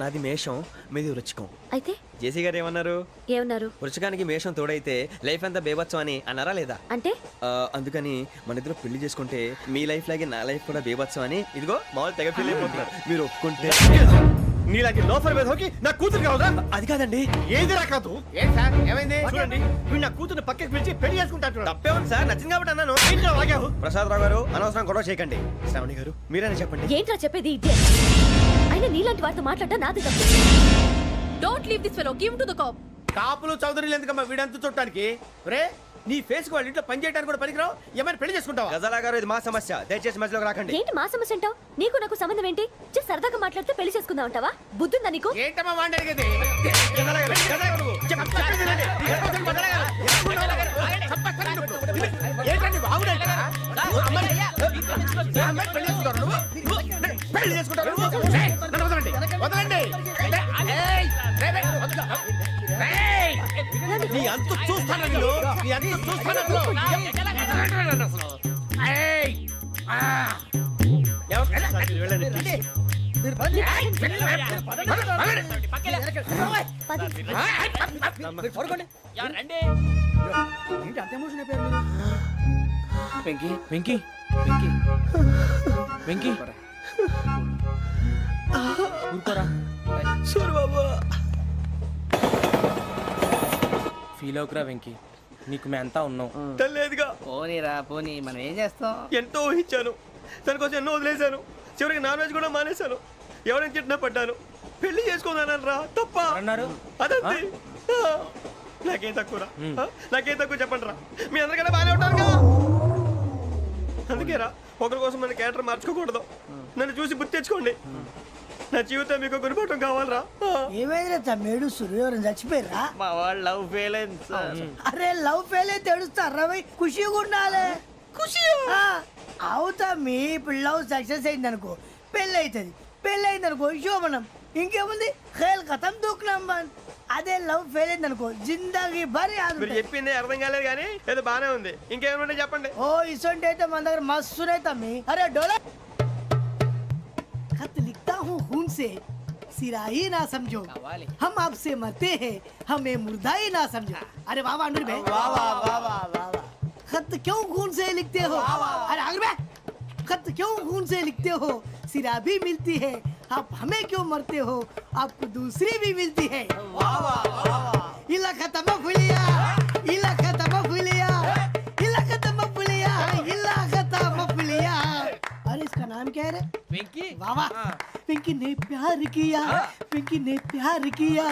నాది మేషం, మీది వృచ్చికం. అయితే జేసీ గారు ఏమన్నారు? ఏమన్నారు? వృచ్చికానికి మేషం తోడైతే లైఫ్ అంతా బేబత్సం అని అన్నారా లేదా? అంటే అందుకని మన ఇద్దరు పెళ్లి చేసుకుంటే మీ లైఫ్ లాగే నా లైఫ్ కూడా బేబత్సం అని ఇదిగో మామూలు తెగ ఫీల్ అయిపోతున్నారు. మీరు ఒప్పుకుంటే నీలాంటి లోఫర్ మీద హోకి నా కూతురు కావదా? అది కాదండి. ఏది రాకదు? ఏం సార్ ఏమైంది? చూడండి వీడు నా కూతురు పక్కకి పిలిచి పెళ్లి చేసుకుంటాడు. తప్పే ఉంది సార్, నచ్చింది కాబట్టి అన్నాను. ప్రసాద్ రావు గారు అనవసరం గొడవ చేయకండి. శ్రావణి గారు మీరైనా చెప్పండి. ఏంట్రా చెప్పేది? ఇదే అయినా నీలాంటి వారితో మాట్లాడటం నాది తప్పు. Don't leave this fellow, give to the cop. కాపులు చౌదరులు ఎందుకమ్మా వీడంతా చూడటానికి? రే నీ ఫేస్ కు వాళ్ళ ఇంట్లో పని చేయడానికి కూడా పనికిరావు. ఏమైనా పెళ్లి చేసుకుంటావా? గజాలా గారు ఇది మా సమస్య, దయచేసి మధ్యలోకి రాకండి. ఏంటి మా సమస్య అంటావు? నీకు నాకు సంబంధం ఏంటి? జస్ట్ సరదాగా మాట్లాడితే పెళ్లి చేసుకుందాం అంటావా? బుద్ధుందా నీకు? ఏంటమ్మా వాడి అడిగేది? ఏంటండి బాగుండేట? పెళ్లి చేసుకుంటారు నువ్వు? పెళ్లి చేసుకుంటారు నువ్వు? ఏయ్, నన్ను వదలండి, వదలండి. ఏయ్, నీ అంత చూస్తాను నేను, నీ అంత చూస్తాను అసలు. ఏయ్, ఆ. వెళ్ళండి. వెంకీ వెంకీ వెంకీ వెంకీ ఊరుకోరా. ఫీల్ అవుకురా వెంకీ, నీకు మేమంతా ఉన్నాం. తెలియదుగా, పోనీరా పోనీ, మనం ఏం చేస్తాం? ఎంతో ఊహించాను, దానికోసం ఎన్నో వదిలేశాను, చివరికి నాన్ వెజ్ కూడా మానేశాను. ఎవరైనా తిట్టినా పడ్డాను, పెళ్లి చేసుకున్నానని రా తప్ప అన్నారు అదంతే. నాకేం తక్కువరా? నాకేం తక్కువ చెప్పండి రా, మీ అందరికన్నా బాగానే ఉంటారుగా. అందుకే రా, ఒకరి కోసం మన క్యారెక్టర్ మార్చుకోకూడదు. నన్ను చూసి గుర్తు తెచ్చుకోండి. నా జీవితం మీకు గురిపటం కావాలరా. ఏమైందిరా తమ్మేడు, సూర్యవరం చచ్చిపోయిరా? మా వాళ్ళు లవ్ ఫెయిల్ అయింది సార్. అరే లవ్ ఫెయిల్ అయితే ఏడుస్తారా? ఖుషిగా ఉండాలి. ఖుషి అవుతా. మీ ఇప్పుడు లవ్ సక్సెస్ అయింది అనుకో, పెళ్ళి అవుతుంది. పెళ్ళి అయింది అనుకో శోభనం. ఇంకేముంది, ఖేల్ కథం దూకునాం బాన్. అదే లవ్ ఫెయిల్ అయింది అనుకో, జిందాగీ భారీ మీరు చెప్పింది అర్థం కాలేదు కానీ ఏదో బానే ఉంది. ఇంకేమైనా చెప్పండి. ఓ ఇసొంటి అయితే మన దగ్గర మస్తునే తమ్మి. అరే డోలా खत लिखता हूँ खून से, सिरा ही ना समझो, हम आपसे मरते हैं, हमें मुर्दा ही ना समझो. अरे वाह वाह अनुर भाई, वाह वाह वाह वाह वाह. खत क्यों खून से लिखते हो? अरे अनुर भाई, खत क्यों खून से लिखते हो? सिरा भी मिलती है, आप हमें क्यों मरते हो? आपको दूसरी भी मिलती है. वाह वाह वाह. इला खत्म फुलिया, इला खत्म फुलिया, इला खत्म फुलिया, इला खत्म फुलिया. अरे इसका नाम क्या है रे? వెంకీ वाह वाह. पिंकी ने प्यार किया, पिंकी ने प्यार किया,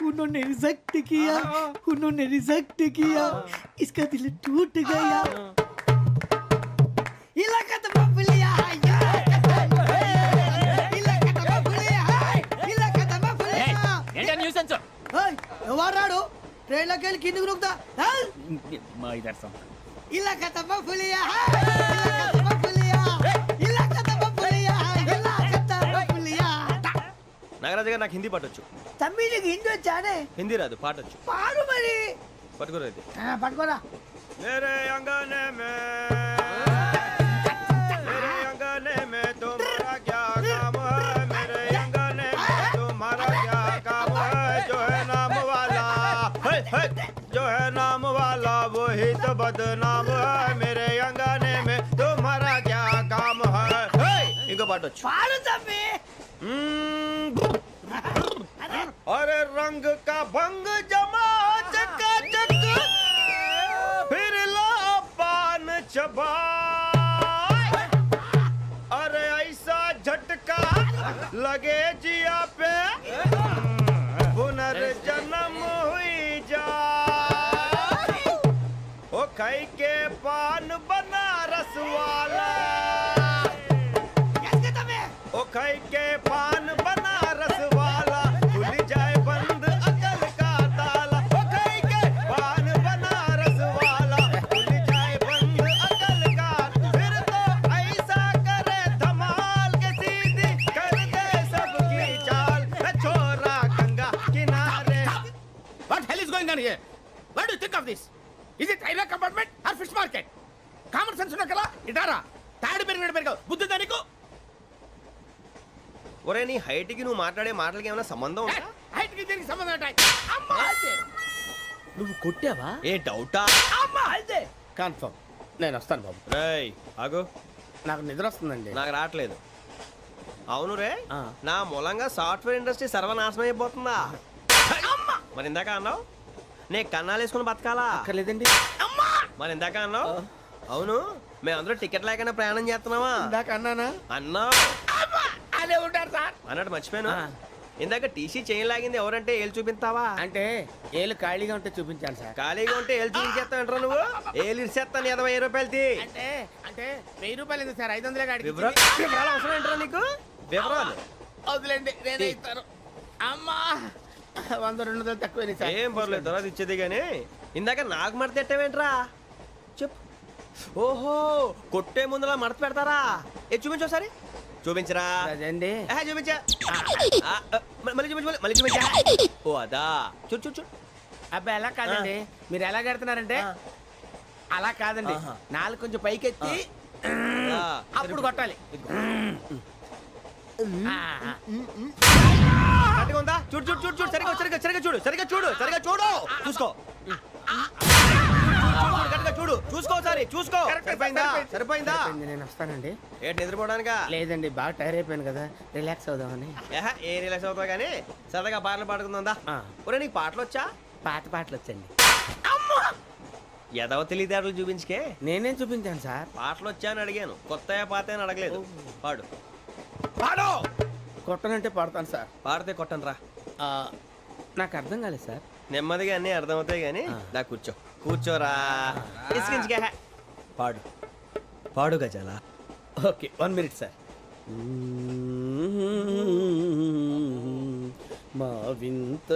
उन्होंने रिजेक्ट किया, उन्होंने रिजेक्ट किया, इसका दिल टूट गया. इलाका तो बबलिया, इलाका तो बबलिया, इलाका तो बबलिया. ఏంటా న్యూసెన్స్? ओए, ఎవరు రాడు? ట్రైన్లోకి వెళ్ళి కిందికి రుకుతా. మా ఇదర్సం ఇలాకా तो बबलिया, इलाका तो बबलिया, इलाका तो बबलिया, इलाका तो बबलिया. నాగరాజు గారు నాకు హిందీ పాటొచ్చు. తమ్మి నీకు హిందీ వచ్చానే? హిందీ రాదు, పాటొచ్చు. పాడు మరి. పట్టుకోరు అయితే. పట్టుకోరా. मेरे अंगने में, मेरे अंगने में तुम्हारा क्या काम है? मेरे अंगने में तुम्हारा क्या काम है? जो है नाम वाला, जो है नाम वाला वही तो बदनाम है. मेरे अंगने में तुम्हारा क्या काम है? इनको पाटो. పాడు తమ్మి. अरे रंग का भंग जमा चकाचक, फिर ला पान चबा. अरे ऐसा झटका लगे जिया पे, पुनर्जन्म हुई जा. ओ खाई के पान बनारस वाला, ओ खाई के पान बनारस वाला, खुल जाए बंद अकल का ताला. ओ खाई के पान बनारस वाला, खुल जाए बंद अकल का. फिर तो ऐसा करे धमाल के सीधी कर दे सबकी चाल. छोरा गंगा किनारे. What hell is going on here? What do you think of this? Is it railway compartment or fish market? Common sense ఉన్నా కదా, ఇటారా తాడు పెరిగాడు బుద్ధి దానికి. ఒరే నీ హైట్ కి నువ్వు మాట్లాడే మాటలకి ఏమైనా సంబంధం ఉందా? హైట్ కి దీనికి సంబంధం ఉంటాయి. అమ్మా అయితే నువ్వు కొట్టావా? ఏ డౌటా? అమ్మా అయితే కన్ఫర్మ్. నేను వస్తాను బాబు. రేయ్ ఆగు, నాకు నిద్ర వస్తుందండి. నాకు రావట్లేదు. అవును రే, నా మూలంగా సాఫ్ట్వేర్ ఇండస్ట్రీ సర్వనాశనం అయిపోతుందా? మరి ఇందాక అన్నావు నే కన్నాలు వేసుకుని బతకాలా? అక్కర్లేదండి. మరి ఇందాక అన్నావు అవును మేమందరూ టికెట్ లేకనే ప్రయాణం చేస్తున్నావా? ఇందాక అన్నానా? అన్నావు. అదే ఉంటారు సార్ అన్నట్టు మర్చిపోయాను ఇందాక టీసీ చేయి లాగింది ఎవరంటే ఏళ్ళు చూపిస్తావా అంటే ఏళ్ళు ఖాళీగా ఉంటే చూపించాను సార్. ఖాళీగా ఉంటే ఏళ్ళు చూపించేస్తావు నువ్వు ఏళ్ళు ఇచ్చేస్తాను 20 రూపాయలది అంటే అంటే 1000 రూపాయలు ఎందుకు సార్ 500 గాడికి వివరాలు అవసరం ఏంట్రా నీకు వివరాలు వదిలేండి నేనే ఇస్తాను అమ్మా 100 200 తక్కువ సార్ ఏం పర్లేదు తర్వాత ఇచ్చేది కానీ ఇందాక నాకు మడత ఎట్టవేంట్రా చెప్పు ఓహో కొట్టే ముందులా మడత పెడతారా ఏ చూపించు ఒకసారి చూపించరా అదండి చూపించా మళ్ళీ చూపించు మళ్ళీ చూపించా ఓ అదా చూడు చూడు చూడు అబ్బాయి ఎలా కాదండి మీరు ఎలా కడుతున్నారంటే అలా కాదండి నాలుగు కొంచెం పైకెత్తి అప్పుడు కొట్టాలి. కరెక్ట్గా ఉందా చూడు చూడు చూడు చూడు సరిగా సరిగా సరిగా చూడు సరిగా చూడు సరిగా చూడు చూసుకో కరెక్ట్గా చూడు చూసుకో ఒకసారి చూసుకో సరిపోయిందా సరిపోయిందా నేను వస్తానండి. ఏంటి నిద్రపోవడానికా లేదండి బాగా టైర్ అయిపోయాను కదా రిలాక్స్ అవుదామని. ఏ రిలాక్స్ అవుతావు కానీ సరదాగా పాటలు పాడుకుందా ఒరే నీకు పాటలు వచ్చా పాత పాటలు వచ్చండి. ఎదవ తెలివితేటలు చూపించుకే నేనేం చూపించాను సార్. పాటలు వచ్చా అని అడిగాను కొత్త పాత అని అడగలేదు పాడు పాడు కొట్టనంటే పడతాను సార్. పాడితే కొట్టను రా నాకు అర్థం కాలేదు సార్. నెమ్మదిగా అన్నీ అర్థమవుతాయి కానీ నా కూర్చో కూర్చోరా ఇసుకించుకే పాడు పాడు గజాల ఓకే 1 మినిట్ సార్. మా వింత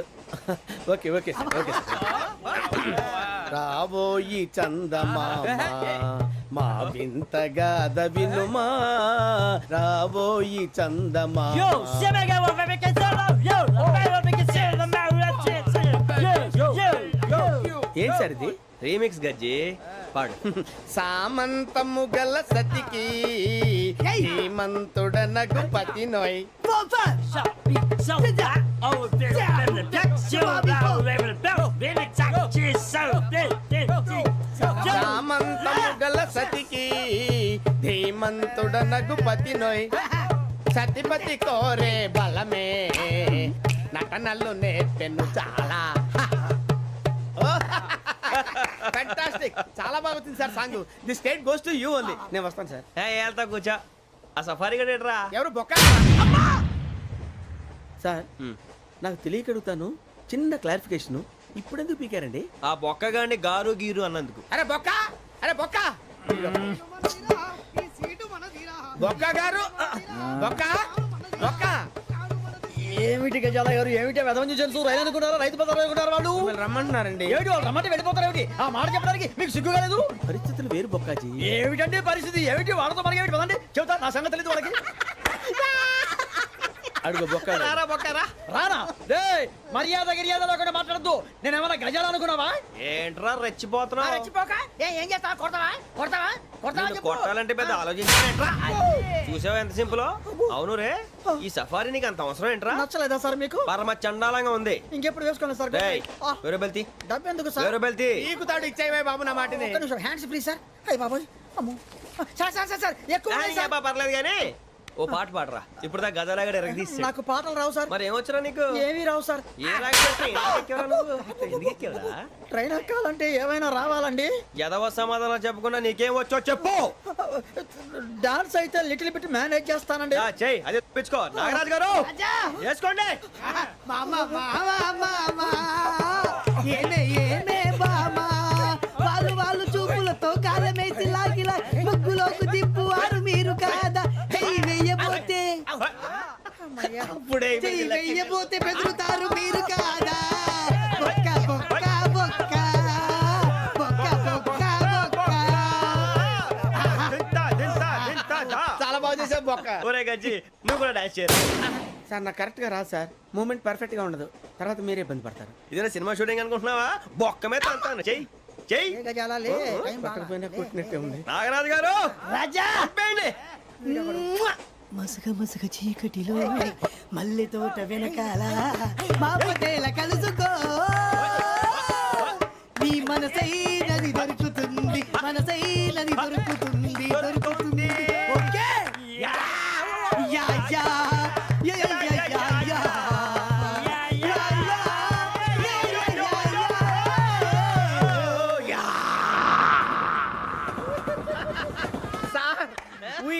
okay okay sir okay sir. రాబోయి చందమామ మా వింత గాథ వినుమా రాబోయి చందమామ. ఏం సార్ ఇది? రీమిక్స్ గజ్జి పాడు సామంతము గల సతికి హేమంతుడనగు పతి నోయ్. సామంతము గల సతికి ధీమంతుడనగు పతి నోయ్. సతిపతి కోరే బలమే నటనలు నేర్పెను చాలా. ఫ్యాంటాస్టిక్ చాలా బాగా వచ్చింది sir song. The state goes to you only. నేను వస్తాను సార్. వెళ్తా కూర్చో ఆ సఫారీ గడేట్రా ఎవరు బొక్క సార్ నాకు తెలియక అడుగుతాను చిన్న క్లారిఫికేషన్ ఇప్పుడు ఎందుకు పీకారండి? ఆ బొక్కగాడిని గారు గీరు అన్నందుకు అరే బొక్క అరే బొక్క బొక్క గారు బొక్క బొక్క ఏమిటి గజాల గారు ఏమిటి వెదవం చూసాను రైలు అనుకున్నారా రైతు బజార్ అనుకున్నారు వాళ్ళు మిమ్మల్ని రమ్మంటున్నారండి. ఏమిటి వాళ్ళు రమ్మంటే వెళ్ళిపోతారు ఏమిటి ఆ మాట చెప్పడానికి మీకు సిగ్గు కాలేదు? పరిస్థితులు వేరు బొక్కాజీ. ఏమిటండి పరిస్థితి ఏమిటి వాళ్ళతో మనకి ఏమిటి పదండి చెబుతా నా సంగతి తెలియదు వాళ్ళకి. అడుగు బొక్క రారా బొక్కరా రానా రే మర్యాద గిర్యాద లేకుండా మాట్లాడద్దు. నేను ఏమైనా గజాలు అనుకున్నావా? ఏంట్రా రెచ్చిపోతున్నావు ఏం చేస్తావా కొడతావా కొడతావా కొడతావా నిన్ను కొట్టాలంటే పెద్ద ఆలోచించానేంట్రా చూసావా ఎంత సింపుల్. అవును రే ఈ సఫారీ నీకు అంత అవసరం ఏంట్రా? నచ్చలేదా సార్ మీకు? పరమ చండాలంగా ఉంది. ఇంకెప్పుడు వేసుకోండి సార్. డేయ్, వేరే బెల్తి డబ్బు ఎందుకు సార్? వేరే బెల్తి ఈకుతాడు ఇచ్చేవే బాబు నా మాటని. ఒక్క నిమిషం హ్యాండ్స్ ఫ్రీ సార్. అయ్య బాబోయ్ అమ్మో సార్ సార్ సార్ సార్ ఎక్కువ ఉన్నాయి సార్. పర్లేదు కానీ ఓ పాట పాడరా ఇప్పుడు దా గదలాగడ ఎరగ తీసి నాకు పాటలు రావు సార్. మరి ఏమొచ్చరా నీకు? ఏమీ రావు సార్. ఏ రాకెక్కేవరా ట్రైన్ ఎక్కాలంటే ఏమైనా రావాలండి. ఎదవ సమాధానం చెప్పకుండా నీకేం వచ్చో చెప్పు. డాన్స్ అయితే లిటిల్ బిట్ మేనేజ్ చేస్తానండి. చెయ్యి అదే తెప్పించుకో. నాగరాజు గారు వేసుకోండి. మామా మామా మామా ఏనే ఏనే బామా వాళ్ళు వాళ్ళు చూపులతో కాలమేసి లాగిలా ముగ్గులోకి తిప్పువారు మీరు కాదా? చెయ్యి వెయ్యబోతే చెయ్యి వెయ్యబోతే బెదురుతారు మీరు కాదా? బొక్క బొక్క బొక్క బొక్క బొక్క బొక్క. చాలా బాగా చేసావు బొక్క. ఒరే గజ్జి నువ్వు కూడా డాన్స్ చేయరు. సార్ నాకు కరెక్ట్ గా రాదు సార్. మూమెంట్ పర్ఫెక్ట్ గా ఉండదు. తర్వాత మీరే ఇబ్బంది పడతారు. ఇదేనా సినిమా షూటింగ్ అనుకుంటున్నావా? బొక్క మీద అంటాను. చెయ్యి చెయ్యి. పట్టకపోయినా కొట్టినట్టే ఉంది. నాగరాజు గారు రాజా చెప్పండి. మసగ మసగ చీకటిలో మల్లె తోట వెనకాల మా పటేల కలుసుకో నీ మనసైనది దొరుకుతుంది మనసైనది దొరుకుతుంది దొరుకుతుంది. Okay yeah yeah yeah yeah yeah yeah sir we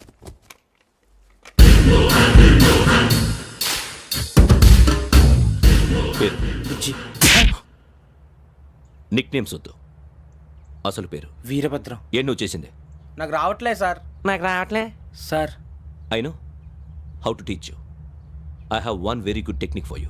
పేరు నిక్ నేమ్స్ వద్దు, అసలు పేరు. వీరభద్రం. ఏం నువ్వు చేసింది? నాకు రావట్లే సార్. నాకు రావట్లే sir. I know how to teach you. I have one very good technique for you.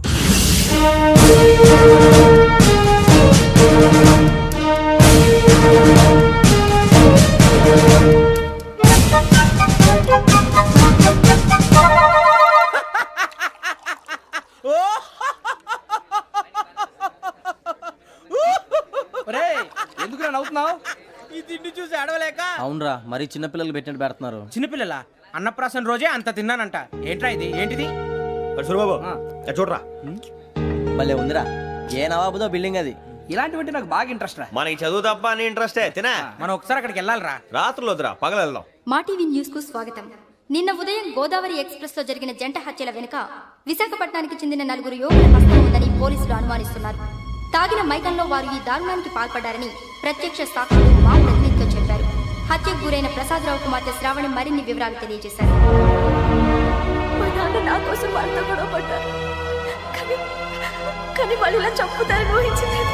ఎందుకు నవ్వుతున్నావు? ఈ తిండి చూసి అడవలేక. అవునరా, మరి చిన్నపిల్లలు పెట్టినట్టు పెడుతున్నారు. చిన్నపిల్లల అన్నప్రాసన రోజే అంత తిన్నానంట. ఏంట్రా ఇది? ఏంటిది? సూరిబాబు చూడరా, భలే ఉందిరా. ఏ నవాబుదో బిల్డింగ్ అది. ఇలాంటివంటే నాకు బాగా ఇంట్రెస్ట్ రా. మనకి చదువు తప్ప అని ఇంట్రెస్టే తినా. మనం ఒకసారి అక్కడికి వెళ్ళాలిరా. రాత్రులు వద్దురా, పగలు వెళ్దాం. మా టీవీ న్యూస్ కు స్వాగతం. నిన్న ఉదయం గోదావరి ఎక్స్ప్రెస్ లో జరిగిన జంట హత్యల వెనుక విశాఖపట్నానికి చెందిన 4 యువకుల హస్తం ఉందని పోలీసులు అనుమానిస్తున్నారు. తాగిన మైకంలో వారు ఈ దారుణానికి పాల్పడ్డారని ప్రత్యక్ష సాక్షులు మా ప్రతినిధితో చెప్పారు. హత్యకు గురైన ప్రసాదరావు కుమార్తె శ్రావణి మరిన్ని వివరాలు తెలియజేశారు. మా నాన్న నా కోసం వాళ్ళతో గొడవ పడ్డారు, కానీ వాళ్ళు ఇలా చంపుతారని ఊహించలేదు.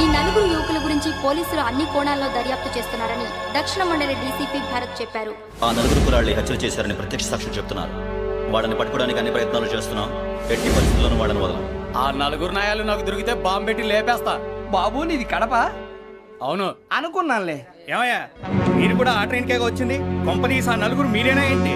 ఈ 4 యువకుల గురించి పోలీసులు అన్ని కోణాల్లో దర్యాప్తు చేస్తున్నారని దక్షిణ మండలి డీసీపీ భరత్ చెప్పారు. ఆ 4 కురాళ్ళు హత్యలు చేశారని ప్రత్యక్ష సాక్షులు చెప్తున్నారు. వాళ్ళని పట్టుకోవడానికి అన్ని ప్రయత్నాలు చేస్తున్నాం. ఎట్టి పరిస్థితుల్లోనూ వాళ్ళని వదలం. ఆ 4 నాయాలు నాకు దొరికితే బాంబు పెట్టి లేపేస్తా. బాబు నీది కడప? అవును అనుకున్నానులే. ఏమయ్యా, మీరు కూడా ఆ ట్రైన్ కేగా వచ్చింది? కంపెనీస్ ఆ 4 మీరేనా ఏంటి?